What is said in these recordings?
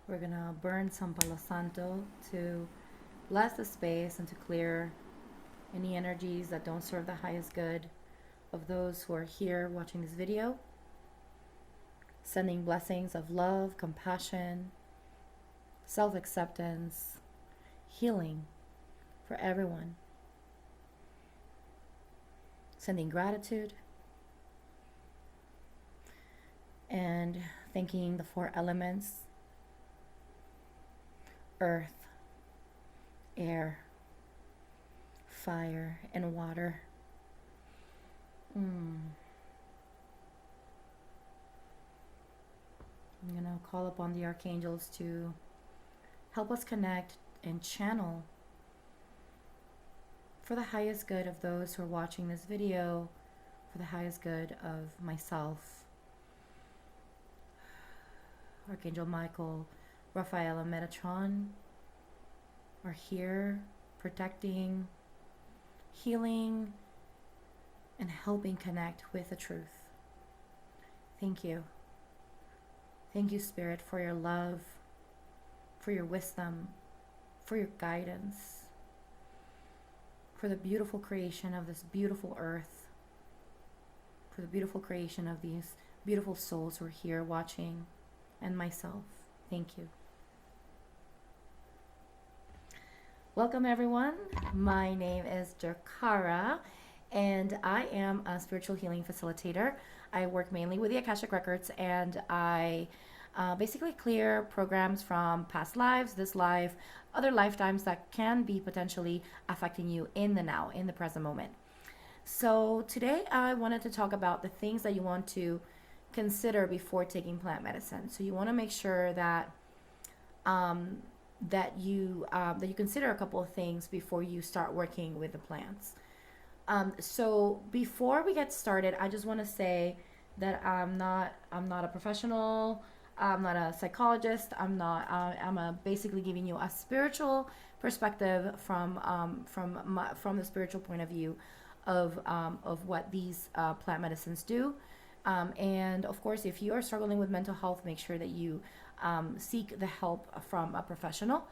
We're gonna burn some Palo Santo to bless the space and to clear any energies that don't serve the highest good of those who are here watching this video. Sending blessings of love, compassion, self-acceptance, healing for everyone. Sending gratitude and thanking the four elements: earth, air, fire, and water. I'm going to call upon the archangels to help us connect and channel for the highest good of those who are watching this video, for the highest good of myself, Archangel Michael, Raphael, and Metatron are here protecting, healing, and helping connect with the truth. Thank you. Thank you, Spirit, for your love, for your wisdom, for your guidance, for the beautiful creation of this beautiful earth, for the beautiful creation of these beautiful souls who are here watching, and myself. Thank you. Welcome, everyone. My name is Jakara, and I am a spiritual healing facilitator. I work mainly with the Akashic Records, and I basically clear programs from past lives, this life, other lifetimes that can be potentially affecting you in the now, in the present moment. So today I wanted to talk about the things that you want to consider before taking plant medicine. So you want to make sure that that you consider a couple of things before you start working with the plants. So before we get started, I just want to say that I'm not a professional. I'm not a psychologist. I'm basically giving you a spiritual perspective from the spiritual point of view of what these plant medicines do. And of course, if you are struggling with mental health, make sure that you seek the help from a professional.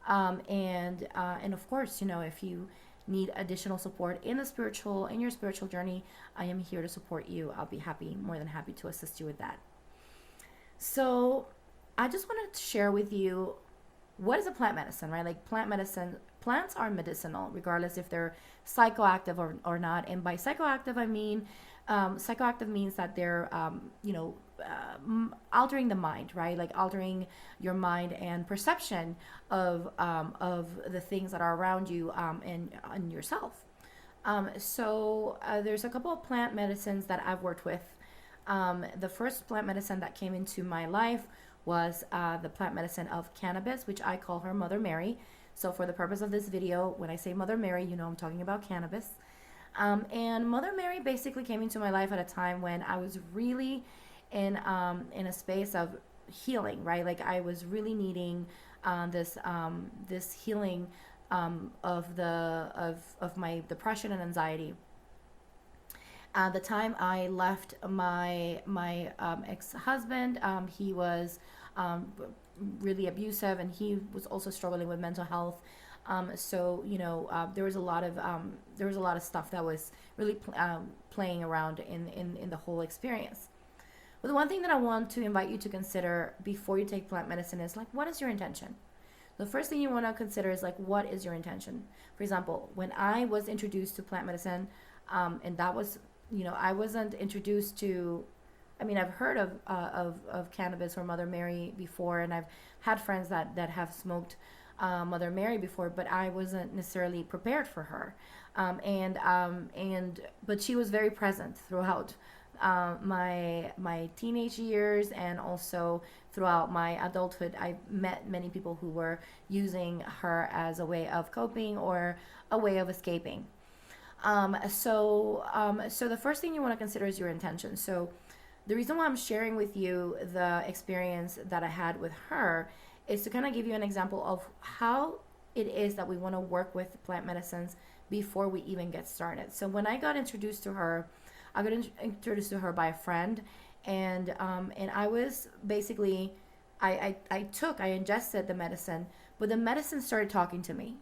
And of course, if you need additional support in your spiritual journey, I am here to support you. I'll be more than happy to assist you with that. So I just wanted to share with you, what is a plant medicine, right? Like plants are medicinal, regardless if they're psychoactive or not. And by psychoactive, I mean, psychoactive means that they're, altering the mind, right? Like altering your mind and perception of the things that are around you, and yourself. So there's a couple of plant medicines that I've worked with. The first plant medicine that came into my life was the plant medicine of cannabis, which I call her Mother Mary. So for the purpose of this video, when I say Mother Mary, I'm talking about cannabis. And Mother Mary basically came into my life at a time when I was really in a space of healing, right? Like I was really needing this healing of my depression and anxiety. At the time I left my ex-husband, he was really abusive, and he was also struggling with mental health. So there was a lot of stuff that was really playing around in the whole experience. But the one thing that I want to invite you to consider before you take plant medicine is, like, what is your intention? The first thing you want to consider is, like, what is your intention? For example, when I was introduced to plant medicine, and that was, I wasn't introduced to, I mean, I've heard of cannabis or Mother Mary before, and I've had friends that have smoked Mother Mary before, but I wasn't necessarily prepared for her. But she was very present throughout my teenage years, and also throughout my adulthood. I met many people who were using her as a way of coping or a way of escaping. So the first thing you want to consider is your intention. So the reason why I'm sharing with you the experience that I had with her is to kind of give you an example of how it is that we want to work with plant medicines before we even get started. So when I got introduced to her, I got introduced to her by a friend, and I was basically I ingested the medicine, but the medicine started talking to me.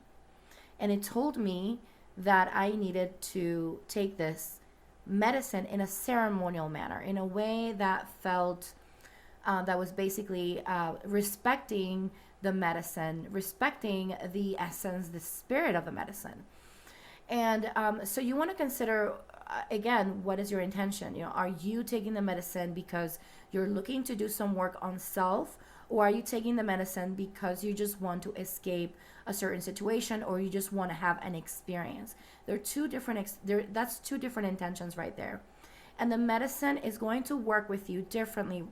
And it told me that I needed to take this medicine in a ceremonial manner, in a way that felt, that was basically respecting the medicine, respecting the essence, the spirit of the medicine. And so you want to consider, again, what is your intention? Are you taking the medicine because you're looking to do some work on self, or are you taking the medicine because you just want to escape a certain situation, or you just want to have an experience? They're two different. That's two different intentions right there. And the medicine is going to work with you differently,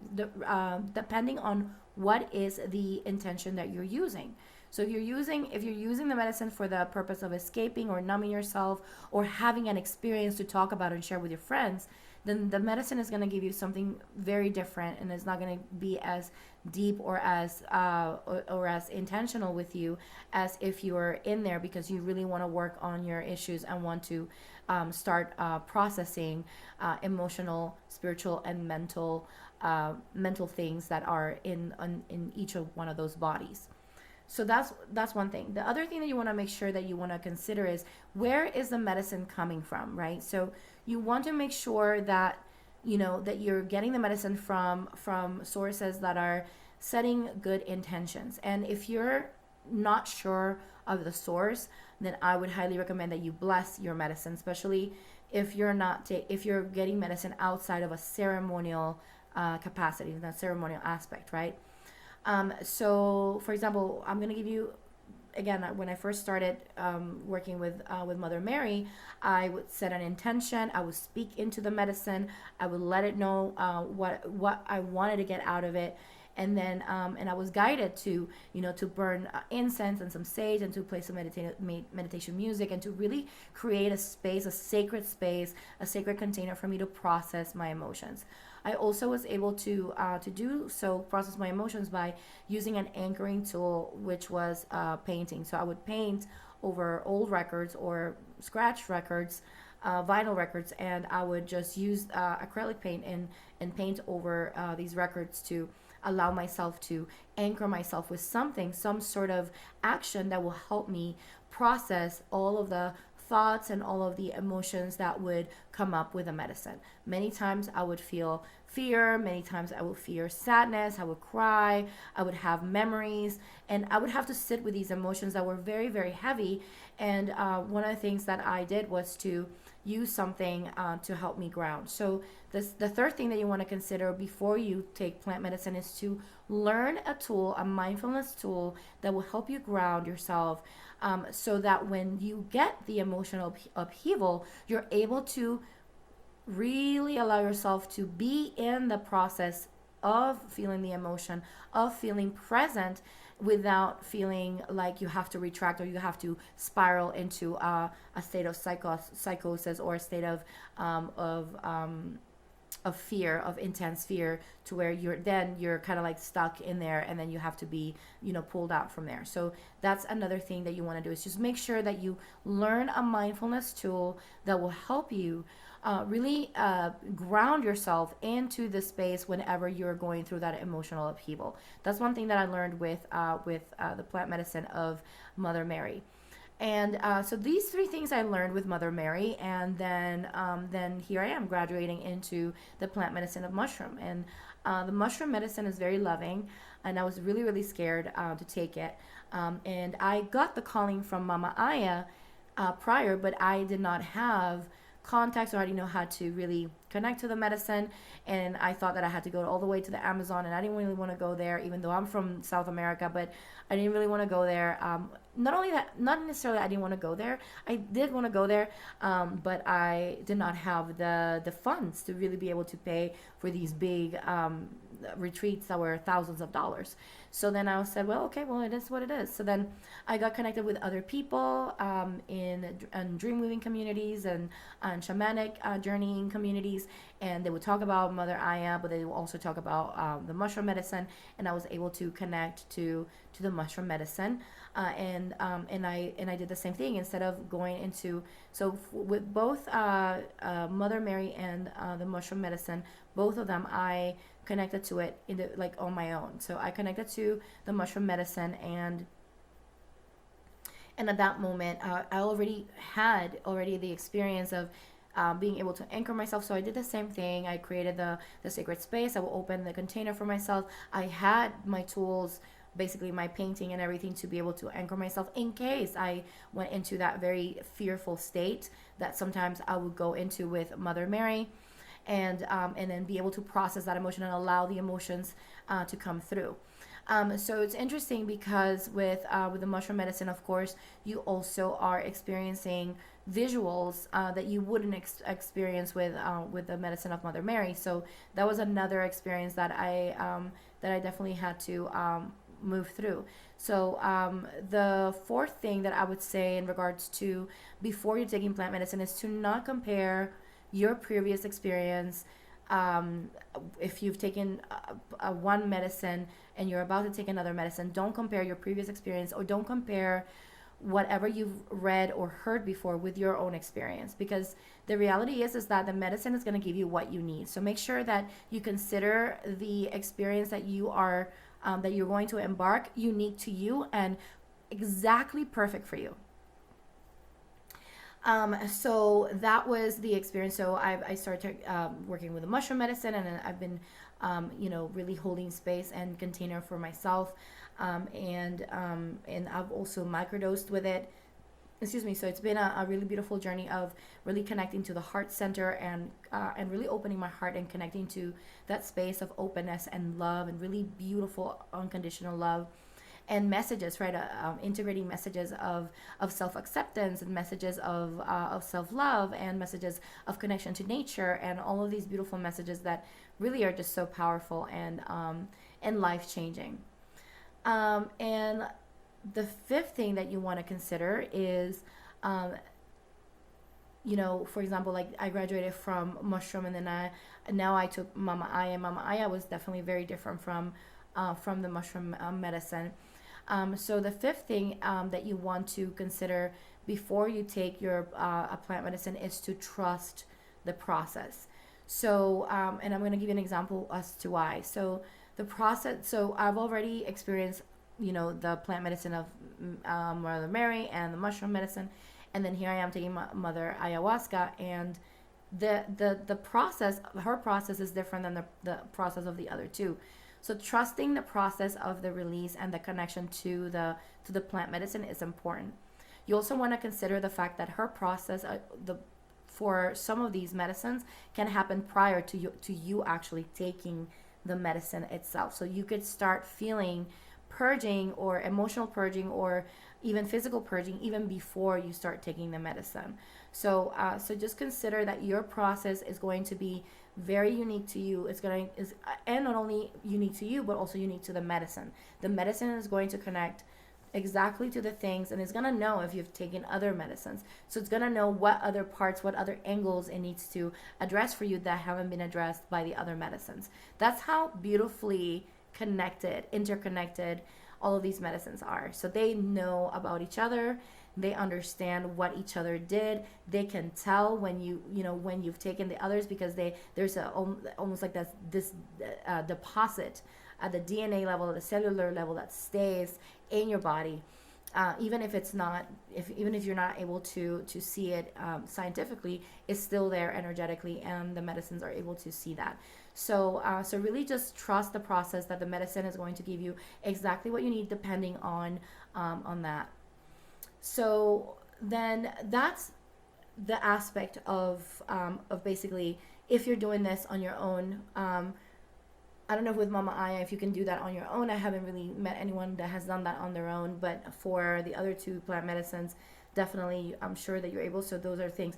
depending on what is the intention that you're using. So if you're using the medicine for the purpose of escaping or numbing yourself or having an experience to talk about and share with your friends, then the medicine is going to give you something very different, and it's not going to be as deep or as intentional with you as if you are in there because you really want to work on your issues and want to start processing emotional, spiritual, and mental things that are in each of one of those bodies. So that's one thing. The other thing that you want to make sure that you want to consider is, where is the medicine coming from, right? So you want to make sure that that you're getting the medicine from sources that are setting good intentions. And if you're not sure of the source, then I would highly recommend that you bless your medicine, especially if you're getting medicine outside of a ceremonial capacity, that ceremonial aspect, right? So, for example, I'm going to give you, again, when I first started working with Mother Mary, I would set an intention. I would speak into the medicine. I would let it know what I wanted to get out of it. And then and I was guided to to burn incense and some sage, and to play some meditation music, and to really create a space, a sacred container for me to process my emotions. I also was able to process my emotions by using an anchoring tool, which was painting. So I would paint over old records or scratch records, vinyl records, and I would just use acrylic paint and paint over these records to allow myself to anchor myself with some sort of action that will help me process all of the thoughts and all of the emotions that would come up with a medicine. Many times I would feel fear, many times I would feel sadness, I would cry, I would have memories, and I would have to sit with these emotions that were very, very heavy. And one of the things that I did was to use something to help me ground. So the third thing that you want to consider before you take plant medicine is to learn a tool, a mindfulness tool that will help you ground yourself, so that when you get the emotional upheaval, you're able to really allow yourself to be in the process of feeling the emotion, of feeling present, without feeling like you have to retract or you have to spiral into a state of psychosis or a state of fear, of intense fear, to where you're kind of like stuck in there, and then you have to be pulled out from there. So that's another thing that you want to do, is just make sure that you learn a mindfulness tool that will help you really ground yourself into the space whenever you're going through that emotional upheaval. That's one thing that I learned with the plant medicine of Mother Mary. And so these three things I learned with Mother Mary, and then here I am graduating into the plant medicine of mushroom. And the mushroom medicine is very loving, and I was really, really scared to take it. And I got the calling from Mama Aya prior, but I did not have contacts, or I didn't know how to really connect to the medicine, and I thought that I had to go all the way to the Amazon, and I didn't really want to go there, even though I'm from South America, but I didn't really want to go there. Not only that, not necessarily I didn't want to go there, I did want to go there, but I did not have the funds to really be able to pay for these big retreats that were thousands of dollars. So then I said, well, okay, well, it is what it is. So then I got connected with other people in dream weaving communities and shamanic journeying communities, and they would talk about Mother Aya, but they would also talk about the mushroom medicine, and I was able to connect to the mushroom medicine, and I did the same thing instead of going into with both Mother Mary and the mushroom medicine, both of them I connected to it in the, like on my own. So I connected to the mushroom medicine, and at that moment I already had the experience of being able to anchor myself. So I did the same thing. I created the sacred space. I will open the container for myself. I had my tools, basically my painting and everything, to be able to anchor myself in case I went into that very fearful state that sometimes I would go into with Mother Mary, and then be able to process that emotion and allow the emotions to come through. So it's interesting because with the mushroom medicine, of course, you also are experiencing visuals that you wouldn't experience with the medicine of Mother Mary. So that was another experience that I definitely had to move through. So the fourth thing that I would say in regards to before you're taking plant medicine is to not compare your previous experience. If you've taken one medicine and you're about to take another medicine, don't compare your previous experience, or don't compare whatever you've read or heard before with your own experience, because the reality is that the medicine is going to give you what you need. So make sure that you consider the experience that you're going to embark unique to you and exactly perfect for you. So that was the experience. So I started working with the mushroom medicine, and I've been, really holding space and container for myself, and I've also microdosed with it. Excuse me. So it's been a really beautiful journey of really connecting to the heart center, and really opening my heart and connecting to that space of openness and love, and really beautiful unconditional love. And messages, right? Integrating messages of self-acceptance, and messages of self-love, and messages of connection to nature, and all of these beautiful messages that really are just so powerful and life-changing. And the fifth thing that you want to consider is, for example, like I graduated from mushroom, and then now I took Mama Aya. Mama Aya was definitely very different from the mushroom medicine. So the fifth thing that you want to consider before you take your a plant medicine is to trust the process. So, and I'm going to give you an example as to why. So the process, so I've already experienced, the plant medicine of Mother Mary and the mushroom medicine. And then here I am taking Mother Ayahuasca, and the process, her process is different than the process of the other two. So trusting the process of the release and the connection to the plant medicine is important. You also want to consider the fact that her process, for some of these medicines, can happen prior to you actually taking the medicine itself. So you could start feeling purging, or emotional purging, or even physical purging, even before you start taking the medicine. So just consider that your process is going to be very unique to you. And not only unique to you, but also unique to the medicine. The medicine is going to connect exactly to the things, and it's going to know if you've taken other medicines. So it's going to know what other parts, what other angles it needs to address for you that haven't been addressed by the other medicines. That's how beautifully interconnected all of these medicines are. So they know about each other. They understand what each other did. They can tell when when you've taken the others, because there's almost like this deposit at the DNA level, at the cellular level, that stays in your body, even if it's not, even if you're not able to see it scientifically, it's still there energetically, and the medicines are able to see that. So really just trust the process, that the medicine is going to give you exactly what you need, depending on that. So then that's the aspect of basically, if you're doing this on your own. I don't know with Mama Aya if you can do that on your own. I haven't really met anyone that has done that on their own, but for the other two plant medicines, definitely I'm sure that you're able. So those are things.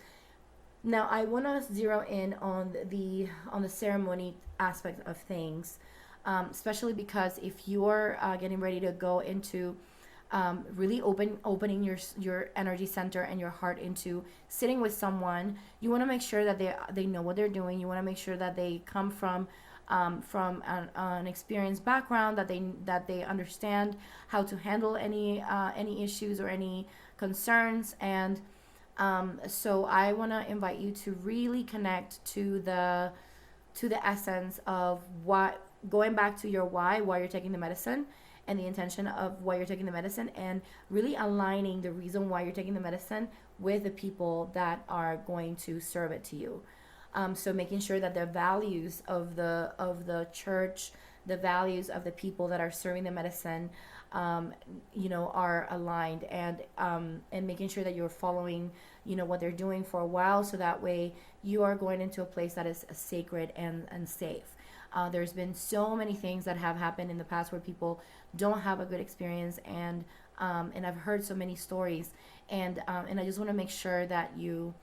Now I want to zero in on the ceremony aspect of things, especially because if you're getting ready to go into really opening your energy center and your heart into sitting with someone. You want to make sure that they know what they're doing. You want to make sure that they come from an experienced background, that they understand how to handle any issues or any concerns. And so I want to invite you to really connect to the essence of what, going back to your why you're taking the medicine, and the intention of why you're taking the medicine, and really aligning the reason why you're taking the medicine with the people that are going to serve it to you. So making sure that the values of the church, the values of the people that are serving the medicine, are aligned, and making sure that you're following, what they're doing for a while, so that way you are going into a place that is sacred and safe. There's been so many things that have happened in the past where people don't have a good experience, and I've heard so many stories, and I just want to make sure that you're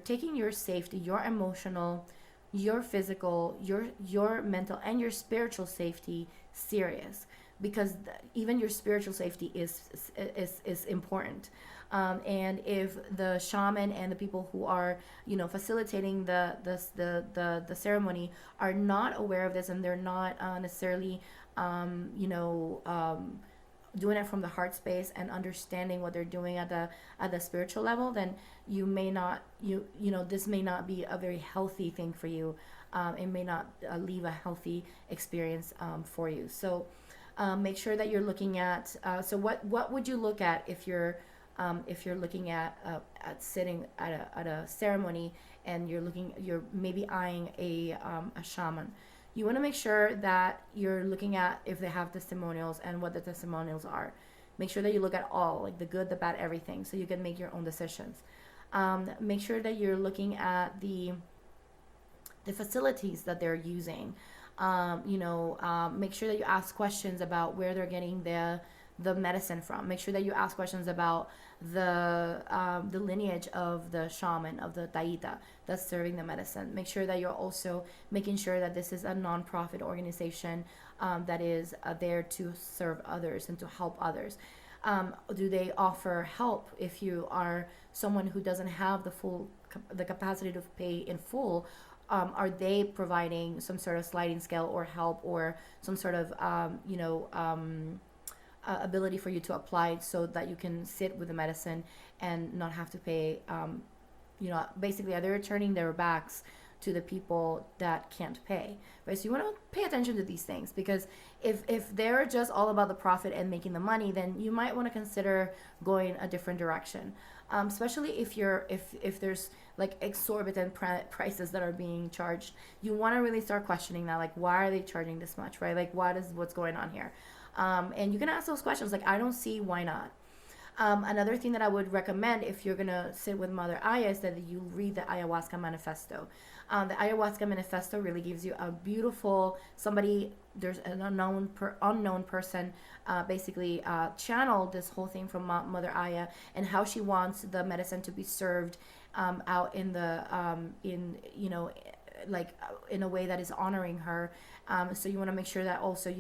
taking your safety, your emotional, your physical, your mental, and your spiritual safety serious, because even your spiritual safety is important. And if the shaman and the people who are, facilitating the ceremony are not aware of this, and they're not necessarily, doing it from the heart space and understanding what they're doing at the spiritual level, then you may not, this may not be a very healthy thing for you. It may not leave a healthy experience for you. So make sure that you're looking at, so what would you look at if you're looking at sitting at a ceremony, and you're maybe eyeing a shaman. You want to make sure that you're looking at if they have testimonials and what the testimonials are. Make sure that you look at all, like the good, the bad, everything, so you can make your own decisions. Make sure that you're looking at the facilities that they're using. Make sure that you ask questions about where they're getting the medicine from. Make sure that you ask questions about the lineage of the shaman, of the taita that's serving the medicine. Make sure that you're also making sure that this is a non-profit organization that is there to serve others and to help others. Do they offer help if you are someone who doesn't have the capacity to pay in full? Are they providing some sort of sliding scale or help, or some sort of ability for you to apply, so that you can sit with the medicine and not have to pay? Basically, they're turning their backs to the people that can't pay, right? So you want to pay attention to these things, because if they're just all about the profit and making the money, then you might want to consider going a different direction. Especially if there's like exorbitant prices that are being charged, you want to really start questioning that, like, why are they charging this much, right? Like, what's going on here? And you can ask those questions, like, I don't see why not. Another thing that I would recommend if you're gonna sit with Mother Aya is that you read the Ayahuasca Manifesto. The Ayahuasca Manifesto really gives you a beautiful, there's an unknown person basically channeled this whole thing from Mother Aya, and how she wants the medicine to be served out in the in a way that is honoring her. So you want to make sure that also,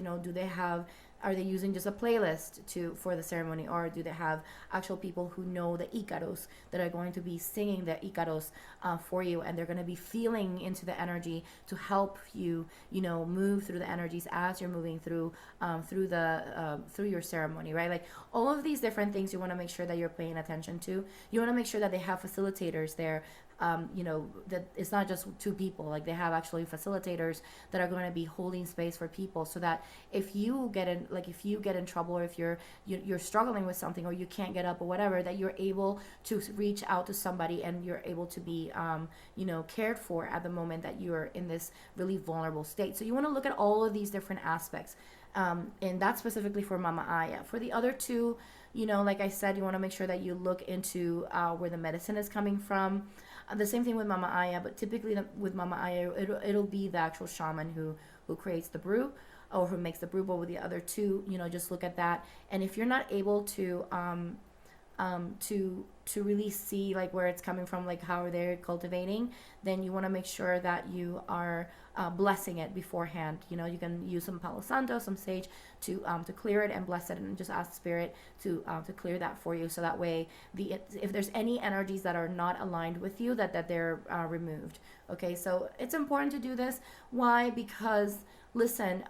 are they using just a playlist for the ceremony, or do they have actual people who know the Icaros that are going to be singing the Icaros for you, and they're going to be feeling into the energy to help you, move through the energies as you're moving through your ceremony, right? Like, all of these different things you want to make sure that you're paying attention to. You want to make sure that they have facilitators there. That it's not just two people, like they have actually facilitators that are going to be holding space for people, so that if you get in trouble, or if you're struggling with something, or you can't get up or whatever, that you're able to reach out to somebody, and you're able to be cared for at the moment that you're in this really vulnerable state. So you want to look at all of these different aspects, and that's specifically for Mama Aya. For the other two, like I said, you want to make sure that you look into where the medicine is coming from. The same thing with Mama Aya, but typically with Mama Aya, it'll be the actual shaman who creates the brew, or who makes the brew. But with the other two, just look at that. And if you're not able to to really see like where it's coming from, like how they're cultivating, then you want to make sure that you are blessing it beforehand. You know, you can use some Palo Santo, some sage to clear it and bless it, and just ask Spirit to clear that for you, so that way if there's any energies that are not aligned with you, that they're removed. Okay, so it's important to do this. Why? Because listen,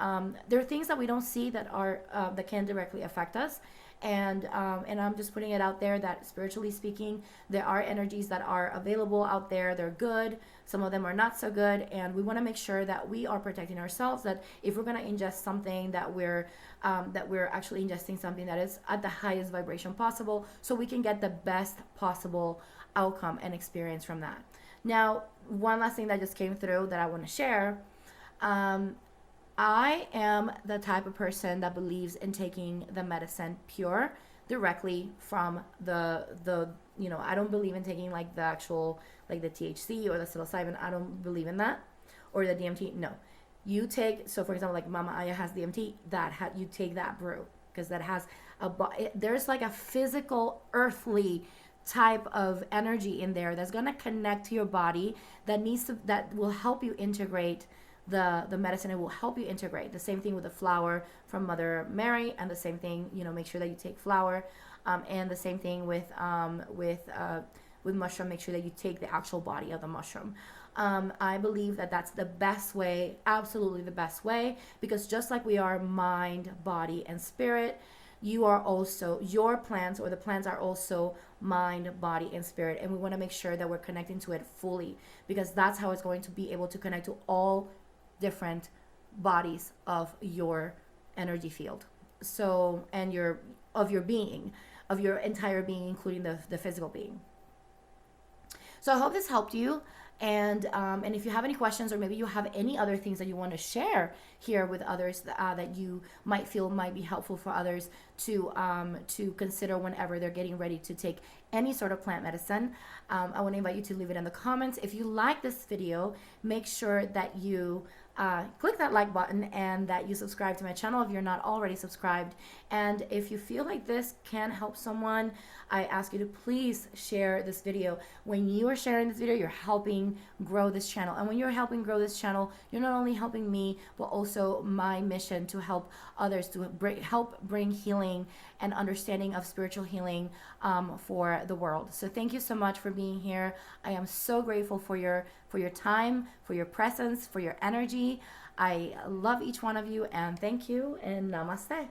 there are things that we don't see that are that can directly affect us. And I'm just putting it out there that spiritually speaking, there are energies that are available out there. They're good. Some of them are not so good. And we want to make sure that we are protecting ourselves, that if we're going to ingest something, that we're actually ingesting something that is at the highest vibration possible, so we can get the best possible outcome and experience from that. Now, one last thing that just came through that I want to share. I am the type of person that believes in taking the medicine pure directly from the I don't believe in taking like the actual, like the THC or the psilocybin. I don't believe in that, or the DMT. No, you take, so for example, like Mama Aya has DMT, you take that brew, because that has there's like a physical earthly type of energy in there that's going to connect to your body, that will help you integrate the medicine. It will help you integrate. The same thing with the flower from Mother Mary, and the same thing, make sure that you take flower, and the same thing with mushroom. Make sure that you take the actual body of the mushroom. I believe that that's the best way, absolutely the best way, because just like we are mind, body, and spirit, you are also, your plants, or the plants are also mind, body, and spirit. And we want to make sure that we're connecting to it fully, because that's how it's going to be able to connect to all different bodies of your energy field. So, and your being, of your entire being, including the physical being. So I hope this helped you. And if you have any questions, or maybe you have any other things that you want to share here with others that you might feel might be helpful for others to consider whenever they're getting ready to take any sort of plant medicine, I want to invite you to leave it in the comments. If you like this video, make sure that you click that like button, and that you subscribe to my channel if you're not already subscribed. And if you feel like this can help someone, I ask you to please share this video. When you are sharing this video, you're helping grow this channel. And when you're helping grow this channel, you're not only helping me, but also my mission to help others, to help bring healing and understanding of spiritual healing for the world. So thank you so much for being here. I am so grateful for your time, for your presence, for your energy. I love each one of you, and thank you, and namaste.